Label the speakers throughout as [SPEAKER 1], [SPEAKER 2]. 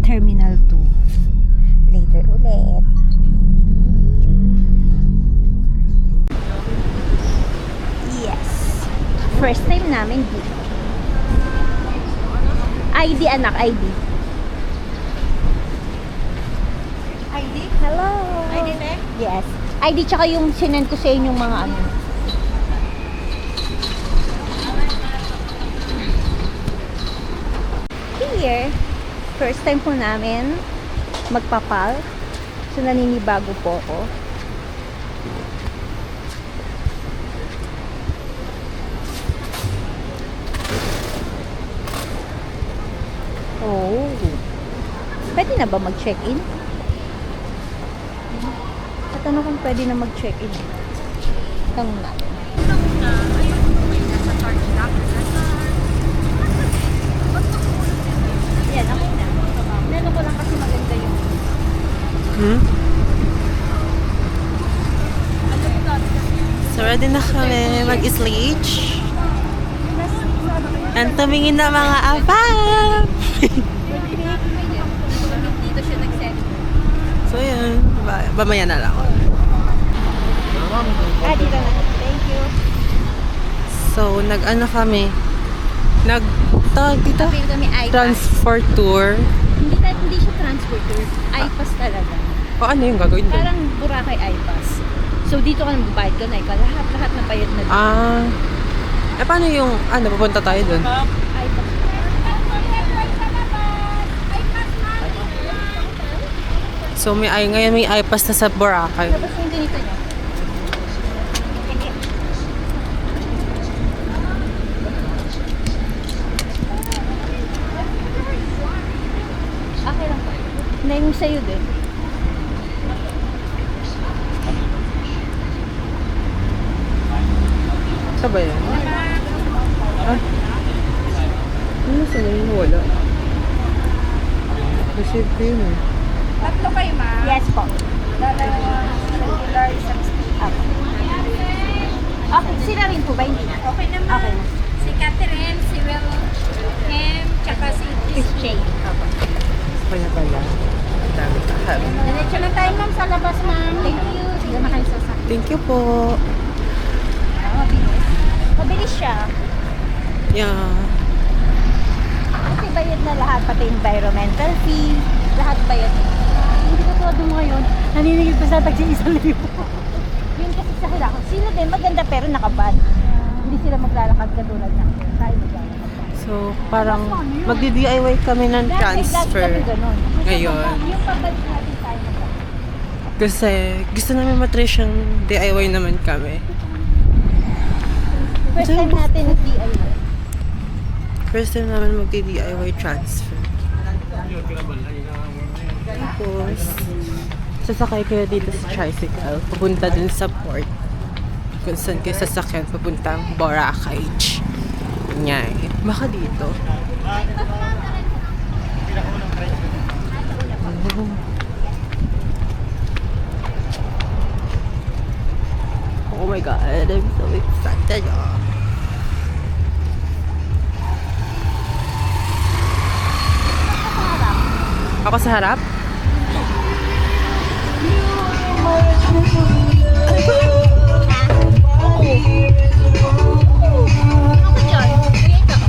[SPEAKER 1] Terminal 2. Later ulit. Yes. First time namin dito. ID anak, ID.
[SPEAKER 2] ID?
[SPEAKER 1] Hello.
[SPEAKER 2] ID te?
[SPEAKER 1] Yes. ID tsaka yung sinend ko sa inyo yung mga ano. Here, first time po namin magpapal. So naninibago po ako. Oh. Pwede na ba mag-check-in? Tanong kung pwede na mag-check-in. Tanong natin. Yan, ako na. Nano ko lang kasi maganda yung...
[SPEAKER 3] So, ready na kami mag-stage. And tumingin na mga abab!
[SPEAKER 1] Dito siya nag-set.
[SPEAKER 3] So, yun. Mamaya na lang.
[SPEAKER 1] Dito na. Thank you.
[SPEAKER 3] So, nag-ano kami? Tawag dito?
[SPEAKER 1] Sabihin kami iPass.
[SPEAKER 3] Transfer tour.
[SPEAKER 1] Hindi siya transport tour. iPass talaga.
[SPEAKER 3] O, ano yung gagawin doon?
[SPEAKER 1] Parang Boracay iPass. So, dito ka nang babayad ka na. Lahat na bayad na dito.
[SPEAKER 3] Paano yung, pupunta tayo doon?
[SPEAKER 1] iPass.
[SPEAKER 3] So, ngayon may iPass na sa Boracay.
[SPEAKER 1] Tapos yung ganito niya. Okay lang po. Na yung sa'yo din.
[SPEAKER 3] Saan ba yan? Ano sa ngayon? Wala. Receive ko yun eh.
[SPEAKER 2] Tatlo kayo, ma?
[SPEAKER 1] Yes po.
[SPEAKER 2] Dalawa, regular, isang stick.
[SPEAKER 1] Okay, sila rin po ba? Hindi na.
[SPEAKER 2] Okay naman.
[SPEAKER 1] Okay na.
[SPEAKER 2] Si Catherine, si Wilhelm, tsaka si
[SPEAKER 1] Christian.
[SPEAKER 3] Kaya pala. Dami tahal.
[SPEAKER 2] Diretso na tayo, ma'am, sa labas, ma'am.
[SPEAKER 1] Thank you.
[SPEAKER 2] Sige na kayo sasakyan.
[SPEAKER 3] Thank you po.
[SPEAKER 1] Mabilis. Mabilis siya.
[SPEAKER 3] Yeah.
[SPEAKER 1] Kasi bayad na lahat, pati environmental fee. Lahat bayad na. Hindi ko tulad mo ngayon. Naninigil pa sa taxi 1,000. Yun kasi sa kailangan. Sila din maganda pero nakabad. Hindi sila maglalakad katulad na. Tayo maglalakad.
[SPEAKER 3] So, parang magdi-DIY kami ng transfer
[SPEAKER 1] Dati ganun.
[SPEAKER 3] ngayon.
[SPEAKER 1] Yung pabalik natin tayo maglalakad.
[SPEAKER 3] Kasi gusto namin matry siyang DIY naman kami.
[SPEAKER 1] First time natin nag-DIY.
[SPEAKER 3] First time namin magdi-DIY transfer. Tapos, sasakay kayo dito sa tricycle. Pupunta dun sa port. Kung saan kayo sasakyan, papuntang Boracay. Yan. Baka dito. Oh my God, I'm so excited. Ako sa harap?
[SPEAKER 1] Ako dyan. Wait ako.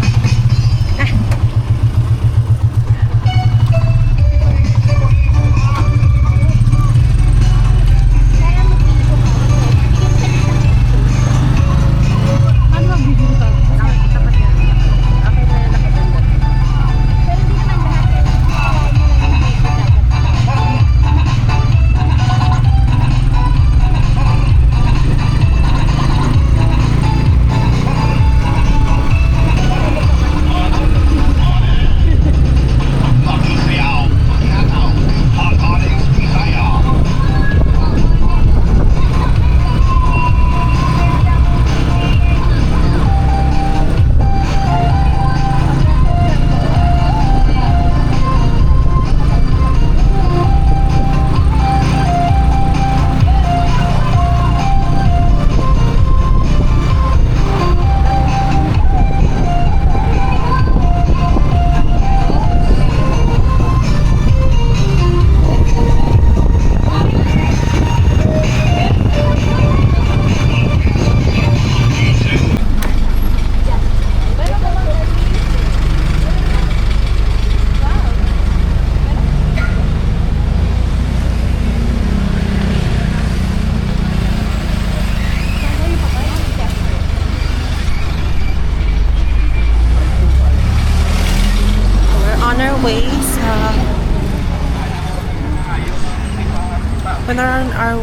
[SPEAKER 3] When on our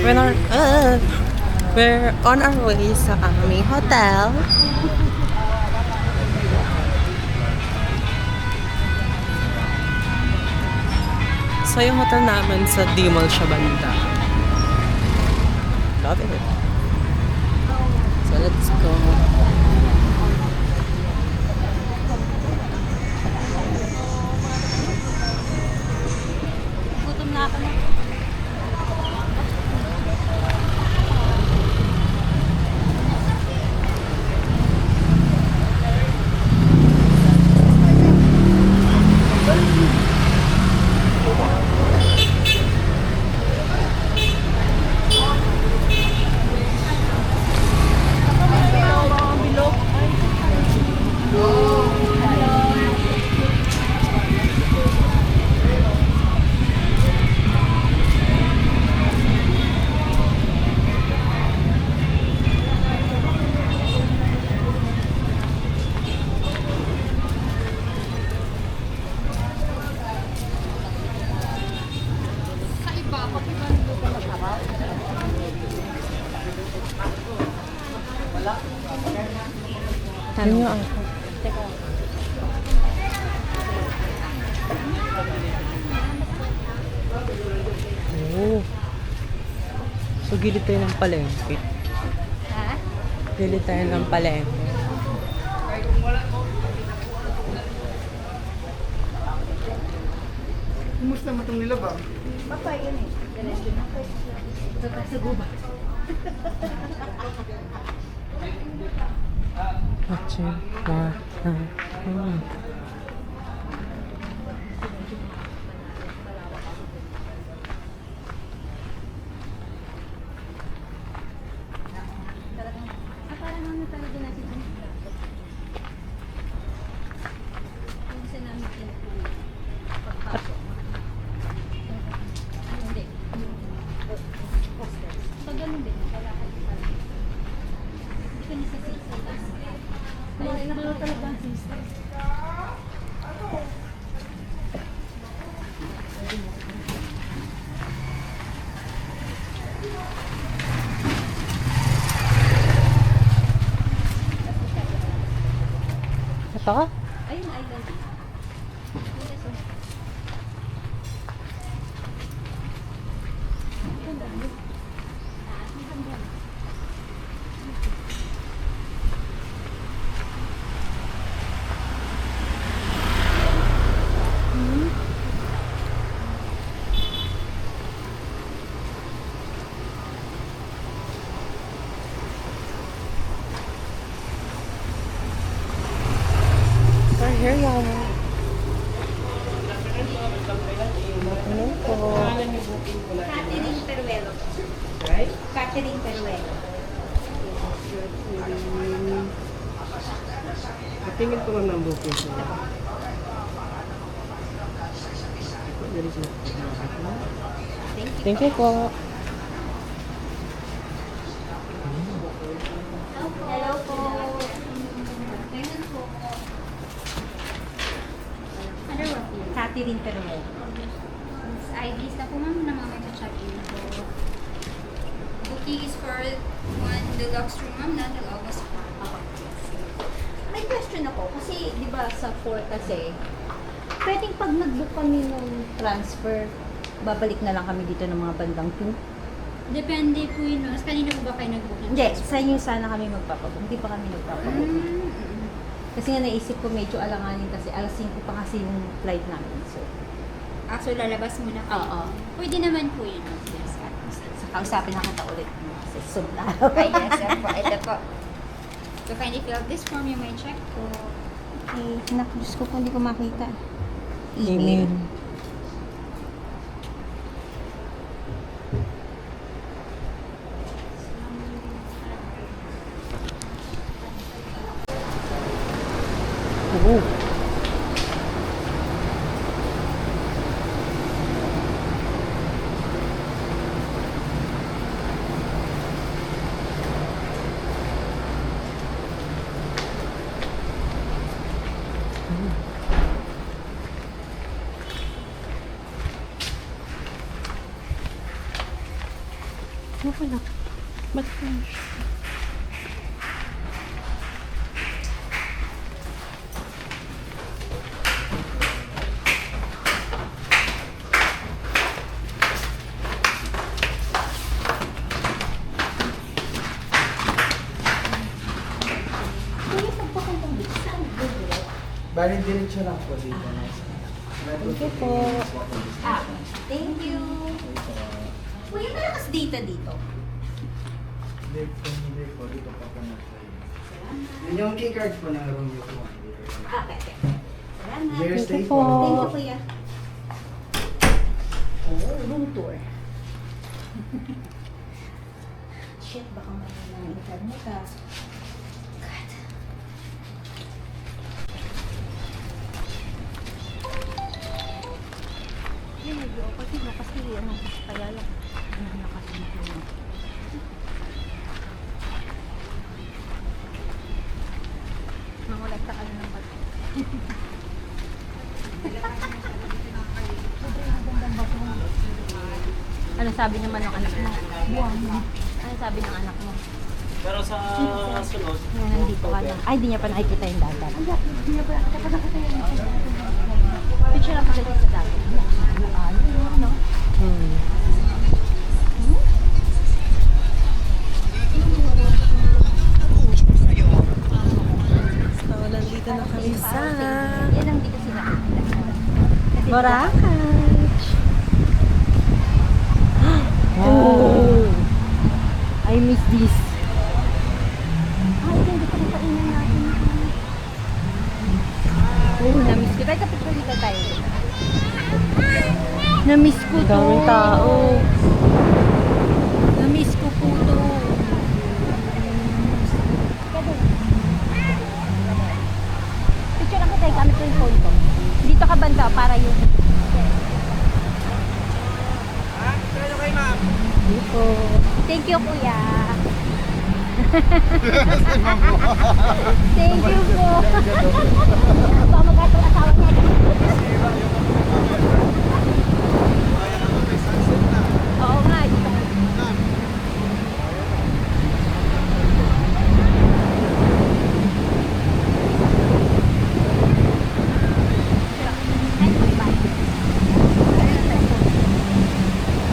[SPEAKER 3] when our, we're on our way sa aming hotel. So yung hotel namin sa D-Mall siya banda. Love it. So let's go.
[SPEAKER 1] Gutom na ako na.
[SPEAKER 3] Ano yung Oh. So, gilid tayo ng palengke.
[SPEAKER 1] Ha?
[SPEAKER 3] Gilid tayo ng palengke.
[SPEAKER 4] Kumusta mo itong nilabang?
[SPEAKER 1] Papay yun eh. Ganas din ako. Ito tayo sa guba.
[SPEAKER 3] Watching for
[SPEAKER 1] Parang ano talaga natin yung isa namin pinapili. Pagpasok. Hindi. Pag ganun din, wala ka din pala. Hindi ka nisasisa. Kaya nakala talaga ang sister.
[SPEAKER 3] Ito ka?
[SPEAKER 1] Ayun, island.
[SPEAKER 3] We're here, y'all. Ano po?
[SPEAKER 1] Catherine Peruelo. Catherine Peruelo.
[SPEAKER 4] Patingin ko lang ng booking ko.
[SPEAKER 3] Thank you po.
[SPEAKER 1] Hello po.
[SPEAKER 2] Ano ba po?
[SPEAKER 1] Catherine Peruelo.
[SPEAKER 2] IDs na po ma'am na mamaya check-in po. Booking is for one deluxe room ma'am natin August 4.
[SPEAKER 1] May question ako kasi 'di ba sa 4 kasi pwedeng pag nag-book kami ng transfer, babalik na lang kami dito ng mga bandang 2.
[SPEAKER 2] Depende po yun. No? Kanina po ba kayo nag-booking?
[SPEAKER 1] Hindi, sa inyo sana kami magpapabook. Hindi pa kami magpapabook.
[SPEAKER 2] Mm.
[SPEAKER 1] Kasi nga naisip ko medyo alanganin kasi alas 5 pa kasi yung flight namin. So,
[SPEAKER 2] So lalabas muna kayo.
[SPEAKER 1] Oo.
[SPEAKER 2] Pwede naman po yun. No? Yes.
[SPEAKER 1] sa kausapin na kita ulit. Kasi sobra.
[SPEAKER 2] Ay, yes. Po. Ito po. So kindly fill out this form. You may check po.
[SPEAKER 1] Okay, anak, Diyos ko kung hindi ko makita.
[SPEAKER 3] Email. Oh. ko na. Ba't ko na siya?
[SPEAKER 4] Bali, diretso lang po dito.
[SPEAKER 1] Thank you po. Thank you. Kuya, malakas data dito.
[SPEAKER 4] Hindi po, dito pa po na po. Yun yung key card po ng room niyo po.
[SPEAKER 1] Okay. Salamat.
[SPEAKER 4] Here,
[SPEAKER 3] Thank
[SPEAKER 4] stay
[SPEAKER 3] you
[SPEAKER 4] po.
[SPEAKER 3] po.
[SPEAKER 1] Thank you, kuya. Oh, room tour. Shit, baka may ng internet ah. God. Yun, nag-i-opati na kasi ano, kaya lang. Ano na kasi ito. Mangulat ka ka na ng bato. Ano sabi naman ng anak mo? Ano sabi ng anak mo?
[SPEAKER 5] Pero sa sunod,
[SPEAKER 1] Nga nandito ka na. Ay, di niya pa nakikita yung dagat. Hindi niya pa nakikita yung dagat. Picture lang pakita sa dagat. No?
[SPEAKER 3] So, nandito na kami sa
[SPEAKER 1] Yan ang di kasi nakikita. Kasi
[SPEAKER 3] Boracay. Oh!
[SPEAKER 1] I miss this. Ay, hindi pa napainan natin. Oh, na-miss ko. Tayo kapit dito tayo. Na-miss ko to.
[SPEAKER 3] Daming tao.
[SPEAKER 1] Na-miss ko po to. Picture ako tayo. Gamit ko yung phone ko. Dito ka banda para yung...
[SPEAKER 3] Dito.
[SPEAKER 1] Thank you, kuya. Thank you po. Baka magkatong asawa niya. Oo nga, dito.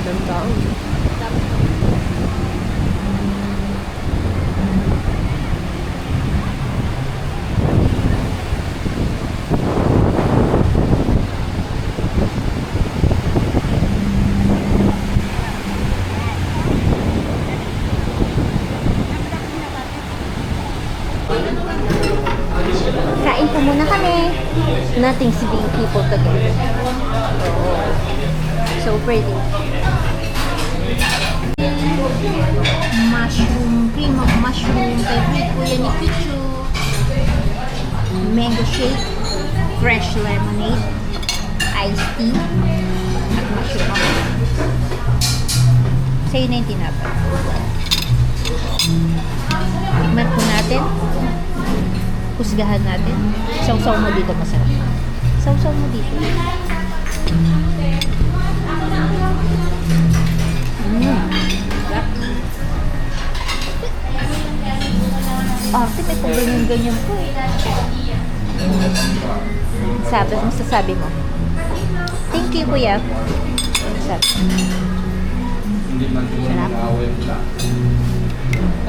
[SPEAKER 3] Daming tao.
[SPEAKER 1] Kain po muna kami. Nothing seeing people together. So pretty. Mushroom, cream of mushroom. Favorite po yan ni Pichu. Mango shake. Fresh lemonade. Iced tea. At mushroom. Sa'yo na yung tinapay. Tikman po natin. Husgahan natin. Sausaw mo dito masarap. Sausaw mo dito. Arte, may kung ganyan-ganyan po eh. Masasabi mo. Thank you, kuya. Sarap. Sarap.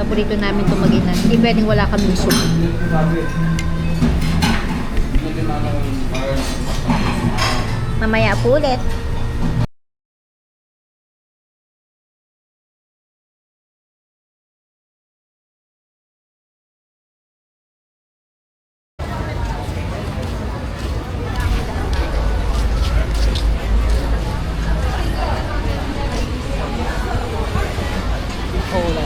[SPEAKER 1] Paborito namin itong maginan. Hindi pwedeng wala kaming soup. Mamaya po ulit.
[SPEAKER 3] Whole.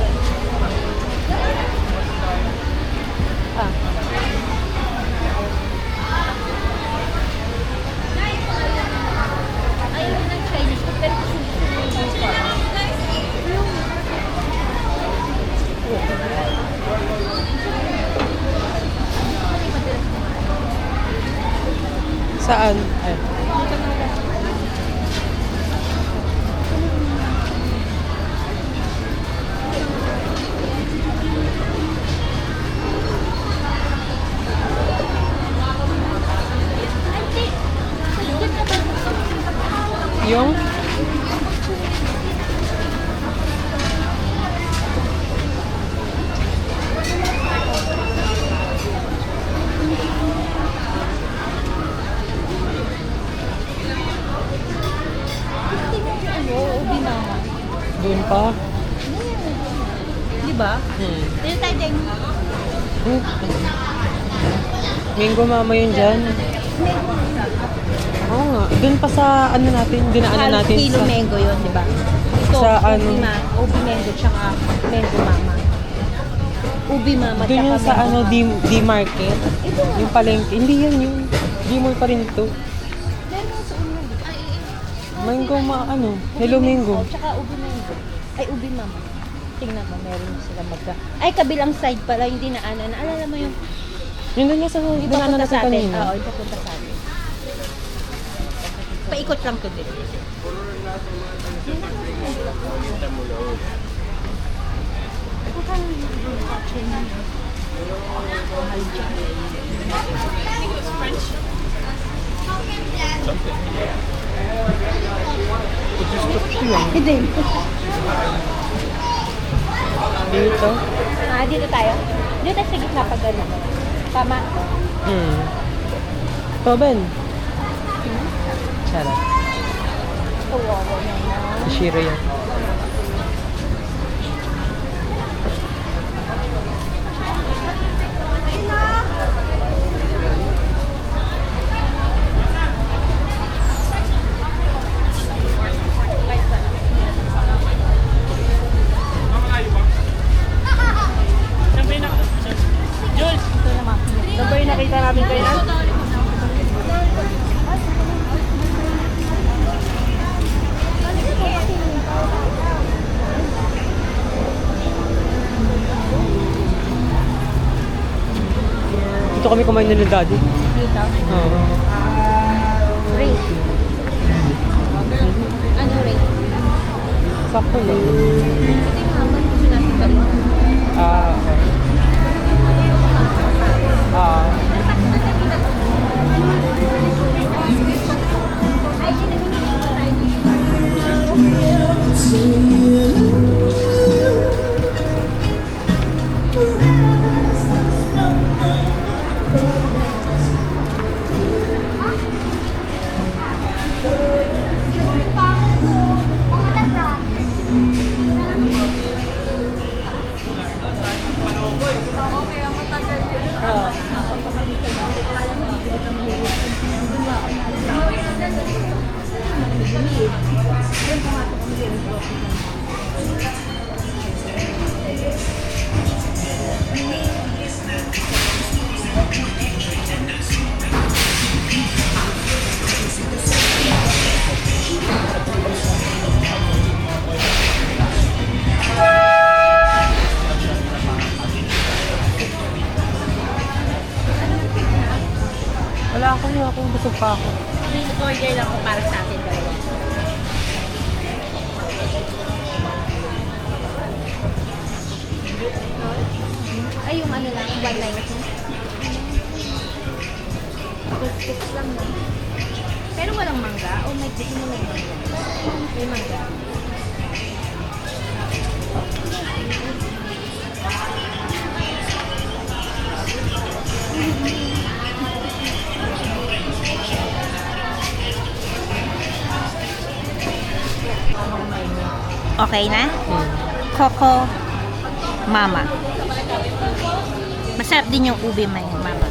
[SPEAKER 1] Ayaw ng Chinese food, pero gusto ko
[SPEAKER 3] Saan? Ay. Yung?
[SPEAKER 1] Tingnan yung ano, ubi mama.
[SPEAKER 3] Doon pa?
[SPEAKER 1] Di ba? Dito tayo din.
[SPEAKER 3] Mango mama yun dyan. Oo nga. Doon pa sa ano natin, dinaanan natin
[SPEAKER 1] Kilo
[SPEAKER 3] sa...
[SPEAKER 1] mango yun, di ba? Ito,
[SPEAKER 3] Sa ano?
[SPEAKER 1] ubi mango, tsaka mango mama. Ubi mama,
[SPEAKER 3] Doon
[SPEAKER 1] tsaka
[SPEAKER 3] yung sa
[SPEAKER 1] mango
[SPEAKER 3] ano,
[SPEAKER 1] mama.
[SPEAKER 3] D-Market.
[SPEAKER 1] Ito nga.
[SPEAKER 3] Yung palengke. Hindi yan yung D-Mall pa rin to.
[SPEAKER 1] Meron nga sa ulo.
[SPEAKER 3] Mango ano? Hello Mango.
[SPEAKER 1] Tsaka ubi mango. Ay, ubi mama. Tingnan mo, meron sila magka... Ay, kabilang side pala, hindi na ano. Naalala mo yung
[SPEAKER 3] Yun doon nga sa dinaanan natin
[SPEAKER 1] ipapunta sa atin.
[SPEAKER 3] kanina.
[SPEAKER 1] Oo, ipapunta sa atin. Paikot lang to din. Hindi.
[SPEAKER 3] Dito.
[SPEAKER 1] Dito tayo. Dito tayo sa gitna pag ano. Tama.
[SPEAKER 3] Paben. Sarap.
[SPEAKER 1] Oo, naman.
[SPEAKER 3] Shiro yan.
[SPEAKER 1] Ito naman.
[SPEAKER 3] Saan ba yung nakita namin kayo? Dito kami kumain nila daddy.
[SPEAKER 1] Dito.
[SPEAKER 3] Oo.
[SPEAKER 1] Rate. Ano rate?
[SPEAKER 3] Sakto lang.
[SPEAKER 1] Ito yung habang gusto natin balik.
[SPEAKER 3] Ah, okay. Ah. Wala ako, busog pa ako.
[SPEAKER 1] Order lang ko para sa atin dalawa. Ay, yung ano lang, 190. Kuskus lang no? Pero walang mangga? O may gusto mo may mangga? May mangga. Okay na? Coco Mama. Masarap din yung ubi mama.